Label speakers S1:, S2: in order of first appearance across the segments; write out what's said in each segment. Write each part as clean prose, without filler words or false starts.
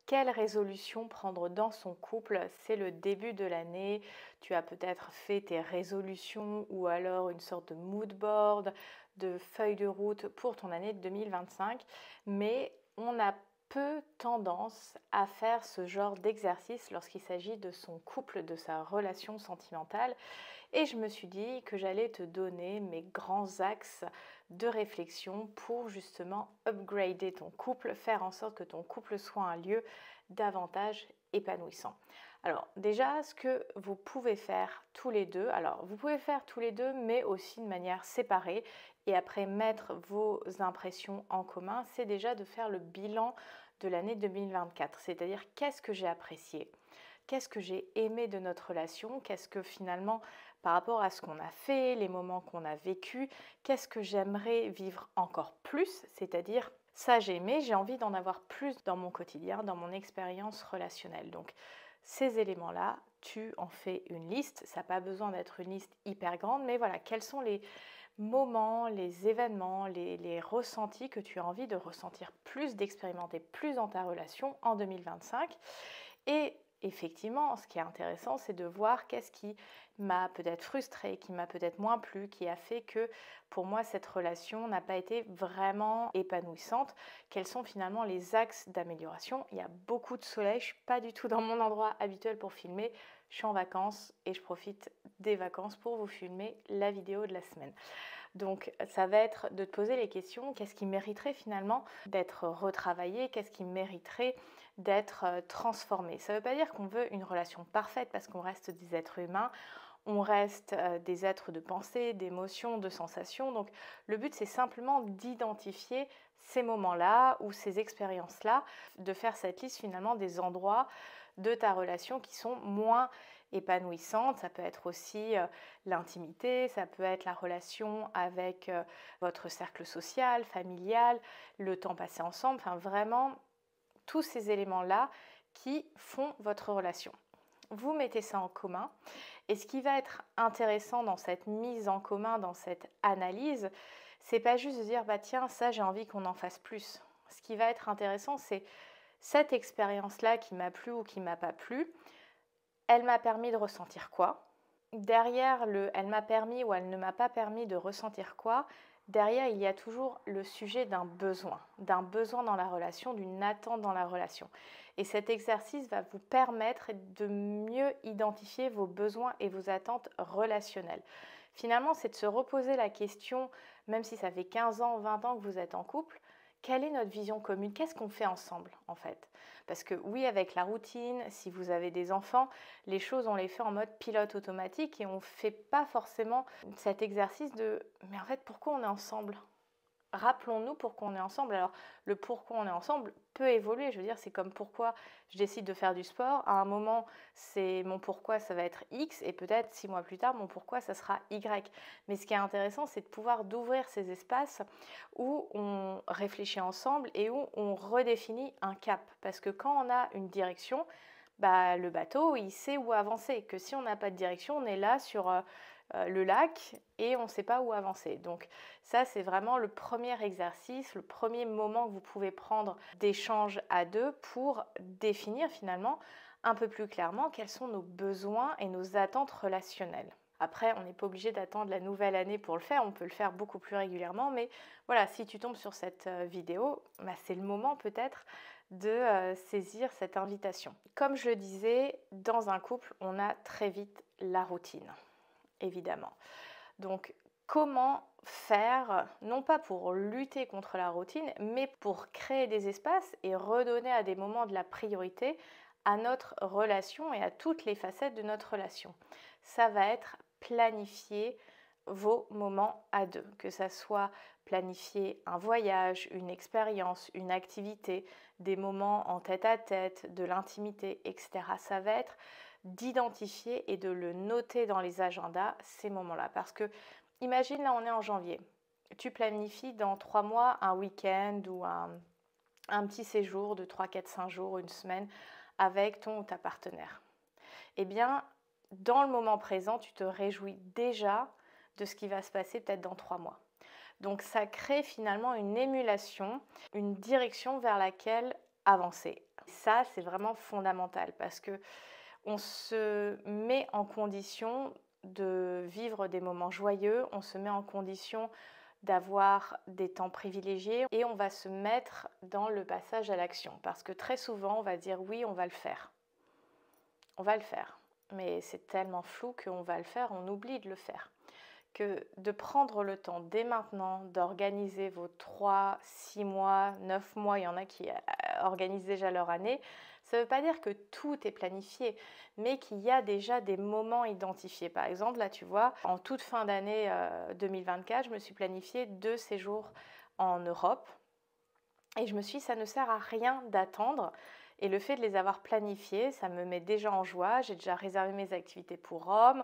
S1: Quelle résolution prendre dans son couple? C'est le début de l'année, tu as peut-être fait tes résolutions ou alors une sorte de mood board, de feuille de route pour ton année 2025, mais on a peu tendance à faire ce genre d'exercice lorsqu'il s'agit de son couple, de sa relation sentimentale. Et je me suis dit que j'allais te donner mes grands axes de réflexion pour justement upgrader ton couple, faire en sorte que ton couple soit un lieu davantage épanouissant. Alors déjà, ce que vous pouvez faire tous les deux, alors vous pouvez faire tous les deux, mais aussi de manière séparée, et après mettre vos impressions en commun, c'est déjà de faire le bilan de l'année 2024, c'est-à-dire qu'est-ce que j'ai apprécié, qu'est-ce que j'ai aimé de notre relation, qu'est-ce que finalement, par rapport à ce qu'on a fait, les moments qu'on a vécus, qu'est-ce que j'aimerais vivre encore plus, c'est-à-dire ça j'ai aimé, j'ai envie d'en avoir plus dans mon quotidien, dans mon expérience relationnelle. Donc ces éléments-là, tu en fais une liste, ça n'a pas besoin d'être une liste hyper grande, mais voilà, quels sont les moments, les événements, les ressentis que tu as envie de ressentir plus, d'expérimenter plus dans ta relation en 2025. Et effectivement, ce qui est intéressant, c'est de voir qu'est-ce qui m'a peut-être frustrée, qui m'a peut-être moins plu, qui a fait que pour moi cette relation n'a pas été vraiment épanouissante. Quels sont finalement les axes d'amélioration? Il y a beaucoup de soleil, je ne suis pas du tout dans mon endroit habituel pour filmer. Je suis en vacances et je profite des vacances pour vous filmer la vidéo de la semaine. Donc ça va être de te poser les questions, qu'est-ce qui mériterait finalement d'être retravaillé, qu'est-ce qui mériterait d'être transformé. Ça ne veut pas dire qu'on veut une relation parfaite parce qu'on reste des êtres humains, on reste des êtres de pensée, d'émotions, de sensations. Donc le but c'est simplement d'identifier ces moments-là ou ces expériences-là, de faire cette liste finalement des endroits de ta relation qui sont moins épanouissantes. Ça peut être aussi l'intimité, ça peut être la relation avec votre cercle social, familial, le temps passé ensemble, enfin vraiment tous ces éléments-là qui font votre relation. Vous mettez ça en commun et ce qui va être intéressant dans cette mise en commun, dans cette analyse, c'est pas juste de dire bah tiens ça j'ai envie qu'on en fasse plus. Ce qui va être intéressant c'est cette expérience-là qui m'a plu ou qui m'a pas plu, elle m'a permis de ressentir quoi? Derrière le elle m'a permis ou elle ne m'a pas permis de ressentir quoi? Derrière, il y a toujours le sujet d'un besoin dans la relation, d'une attente dans la relation. Et cet exercice va vous permettre de mieux identifier vos besoins et vos attentes relationnelles. Finalement, c'est de se reposer la question, même si ça fait 15 ans, 20 ans que vous êtes en couple, quelle est notre vision commune? Qu'est-ce qu'on fait ensemble en fait? Parce que oui, avec la routine, si vous avez des enfants, les choses on les fait en mode pilote automatique et on ne fait pas forcément cet exercice de mais en fait pourquoi on est ensemble? Rappelons-nous pourquoi on est ensemble. Alors le pourquoi on est ensemble peut évoluer, je veux dire c'est comme pourquoi je décide de faire du sport. À un moment c'est mon pourquoi ça va être X et peut-être 6 mois plus tard mon pourquoi ça sera Y. Mais ce qui est intéressant c'est de pouvoir d'ouvrir ces espaces où on réfléchit ensemble et où on redéfinit un cap. Parce que quand on a une direction, bah, le bateau il sait où avancer. Que si on n'a pas de direction on est là sur le lac et on ne sait pas où avancer. Donc ça, c'est vraiment le premier exercice, le premier moment que vous pouvez prendre d'échange à deux pour définir finalement un peu plus clairement quels sont nos besoins et nos attentes relationnelles. Après, on n'est pas obligé d'attendre la nouvelle année pour le faire, on peut le faire beaucoup plus régulièrement, mais voilà, si tu tombes sur cette vidéo, bah, c'est le moment peut-être de saisir cette invitation. Comme je le disais, dans un couple, on a très vite la routine évidemment. Donc, comment faire, non pas pour lutter contre la routine, mais pour créer des espaces et redonner à des moments de la priorité à notre relation et à toutes les facettes de notre relation. Ça va être planifier vos moments à deux, que ça soit planifier un voyage, une expérience, une activité, des moments en tête à tête, de l'intimité, etc. Ça va être d'identifier et de le noter dans les agendas ces moments-là. Parce que, imagine, là on est en janvier, tu planifies dans 3 mois un week-end ou un petit séjour de 3, 4, 5 jours, une semaine avec ton ou ta partenaire. Eh bien, dans le moment présent, tu te réjouis déjà de ce qui va se passer peut-être dans 3 mois. Donc ça crée finalement une émulation, une direction vers laquelle avancer. Ça, c'est vraiment fondamental parce que on se met en condition de vivre des moments joyeux, on se met en condition d'avoir des temps privilégiés et on va se mettre dans le passage à l'action. Parce que très souvent, on va dire oui, on va le faire. On va le faire. Mais c'est tellement flou qu'on va le faire, on oublie de le faire. Que de prendre le temps dès maintenant d'organiser vos 3, 6 mois, 9 mois, il y en a qui organisent déjà leur année, ça ne veut pas dire que tout est planifié, mais qu'il y a déjà des moments identifiés. Par exemple, là tu vois, en toute fin d'année 2024, je me suis planifié 2 séjours en Europe et je me suis dit, ça ne sert à rien d'attendre. Et le fait de les avoir planifiés, ça me met déjà en joie. J'ai déjà réservé mes activités pour Rome,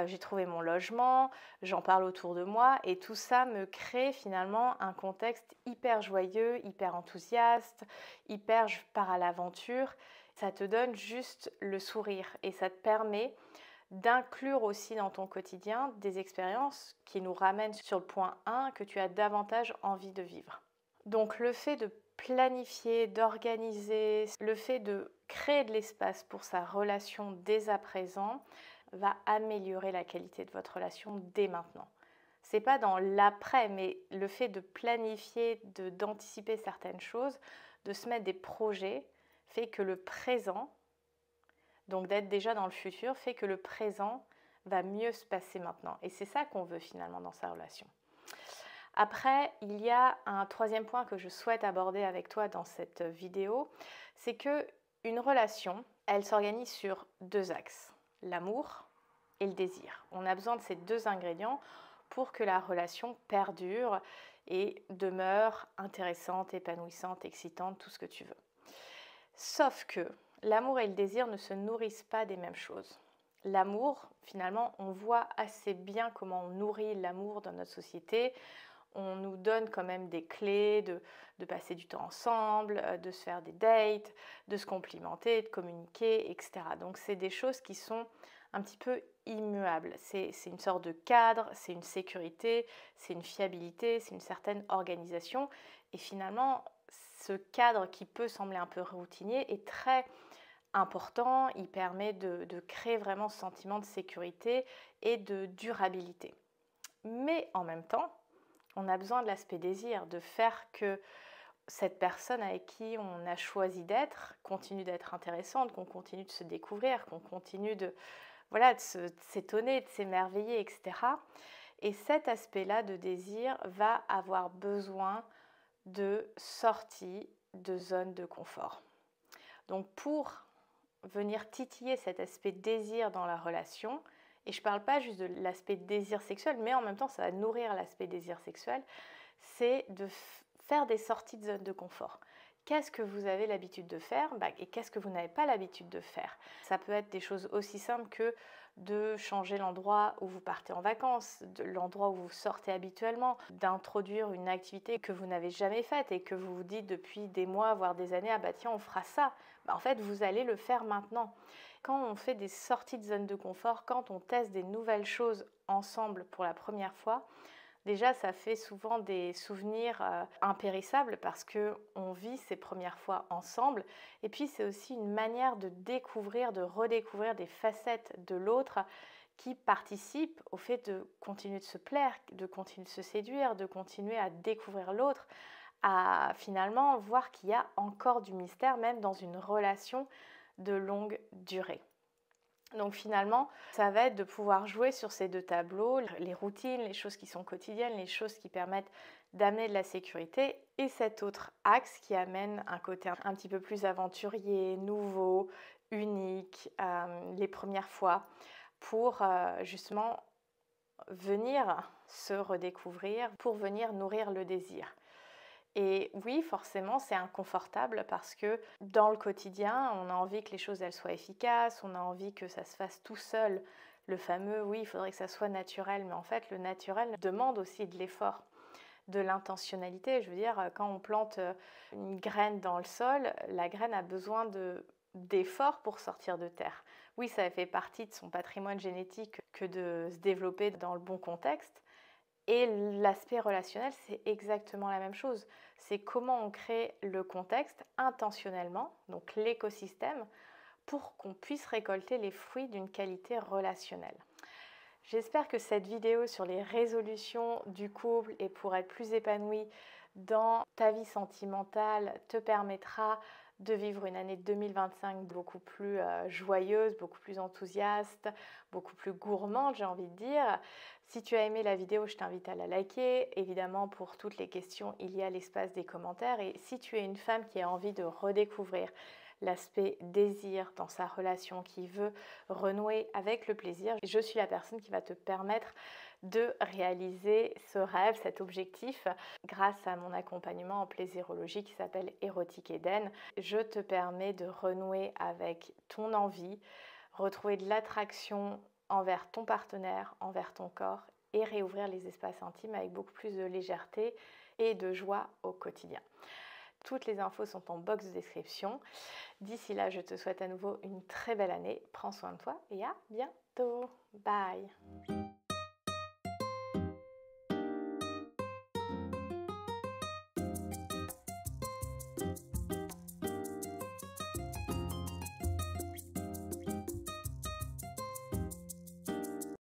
S1: j'ai trouvé mon logement, j'en parle autour de moi. Et tout ça me crée finalement un contexte hyper joyeux, hyper enthousiaste, hyper je pars à l'aventure. Ça te donne juste le sourire et ça te permet d'inclure aussi dans ton quotidien des expériences qui nous ramènent sur le point 1 que tu as davantage envie de vivre. Donc le fait de planifier, d'organiser, le fait de créer de l'espace pour sa relation dès à présent va améliorer la qualité de votre relation dès maintenant. C'est pas dans l'après, mais le fait de planifier, d'anticiper certaines choses, de se mettre des projets, fait que le présent, donc d'être déjà dans le futur, fait que le présent va mieux se passer maintenant. Et c'est ça qu'on veut finalement dans sa relation. Après, il y a un troisième point que je souhaite aborder avec toi dans cette vidéo, c'est que une relation, elle s'organise sur 2 axes, l'amour et le désir. On a besoin de ces 2 ingrédients pour que la relation perdure et demeure intéressante, épanouissante, excitante, tout ce que tu veux. Sauf que l'amour et le désir ne se nourrissent pas des mêmes choses. L'amour, finalement, on voit assez bien comment on nourrit l'amour dans notre société. On nous donne quand même des clés de passer du temps ensemble, de se faire des dates, de se complimenter, de communiquer, etc. Donc c'est des choses qui sont un petit peu immuables. C'est une sorte de cadre, c'est une sécurité, c'est une fiabilité, c'est une certaine organisation. Et finalement, ce cadre qui peut sembler un peu routinier est très important. Il permet de créer vraiment ce sentiment de sécurité et de durabilité. Mais en même temps, on a besoin de l'aspect désir, de faire que cette personne avec qui on a choisi d'être continue d'être intéressante, qu'on continue de se découvrir, qu'on continue de s'étonner, de s'émerveiller, etc. Et cet aspect-là de désir va avoir besoin de sortie de zone de confort. Donc pour venir titiller cet aspect désir dans la relation, et je ne parle pas juste de l'aspect désir sexuel, mais en même temps ça va nourrir l'aspect désir sexuel, c'est de faire des sorties de zone de confort. Qu'est-ce que vous avez l'habitude de faire et qu'est-ce que vous n'avez pas l'habitude de faire? Ça peut être des choses aussi simples que de changer l'endroit où vous partez en vacances, de l'endroit où vous sortez habituellement, d'introduire une activité que vous n'avez jamais faite et que vous vous dites depuis des mois, voire des années, ah bah tiens, on fera ça. En fait, vous allez le faire maintenant. Quand on fait des sorties de zone de confort, quand on teste des nouvelles choses ensemble pour la première fois, déjà, ça fait souvent des souvenirs impérissables parce qu'on vit ces premières fois ensemble. Et puis, c'est aussi une manière de découvrir, de redécouvrir des facettes de l'autre qui participent au fait de continuer de se plaire, de continuer de se séduire, de continuer à découvrir l'autre, à finalement voir qu'il y a encore du mystère, même dans une relation de longue durée. Donc finalement, ça va être de pouvoir jouer sur ces 2 tableaux, les routines, les choses qui sont quotidiennes, les choses qui permettent d'amener de la sécurité et cet autre axe qui amène un côté un petit peu plus aventurier, nouveau, unique, les premières fois pour justement venir se redécouvrir, pour venir nourrir le désir. Et oui, forcément, c'est inconfortable parce que dans le quotidien, on a envie que les choses elles soient efficaces, on a envie que ça se fasse tout seul. Le fameux, oui, il faudrait que ça soit naturel, mais en fait, le naturel demande aussi de l'effort, de l'intentionnalité. Je veux dire, quand on plante une graine dans le sol, la graine a besoin d'efforts pour sortir de terre. Oui, ça fait partie de son patrimoine génétique que de se développer dans le bon contexte. Et l'aspect relationnel, c'est exactement la même chose. c'est comment on crée le contexte intentionnellement, donc l'écosystème, pour qu'on puisse récolter les fruits d'une qualité relationnelle. J'espère que cette vidéo sur les résolutions du couple et pour être plus épanoui dans ta vie sentimentale te permettra de vivre une année 2025 beaucoup plus joyeuse, beaucoup plus enthousiaste, beaucoup plus gourmande, j'ai envie de dire. Si tu as aimé la vidéo, je t'invite à la liker. Évidemment, pour toutes les questions, il y a l'espace des commentaires. Et si tu es une femme qui a envie de redécouvrir l'aspect désir dans sa relation, qui veut renouer avec le plaisir, je suis la personne qui va te permettre de réaliser ce rêve, cet objectif, grâce à mon accompagnement en plaisirologie qui s'appelle Érotique Eden. Je te permets de renouer avec ton envie, retrouver de l'attraction envers ton partenaire, envers ton corps et réouvrir les espaces intimes avec beaucoup plus de légèreté et de joie au quotidien. Toutes les infos sont en box de description. D'ici là, je te souhaite à nouveau une très belle année. Prends soin de toi et à bientôt. Bye.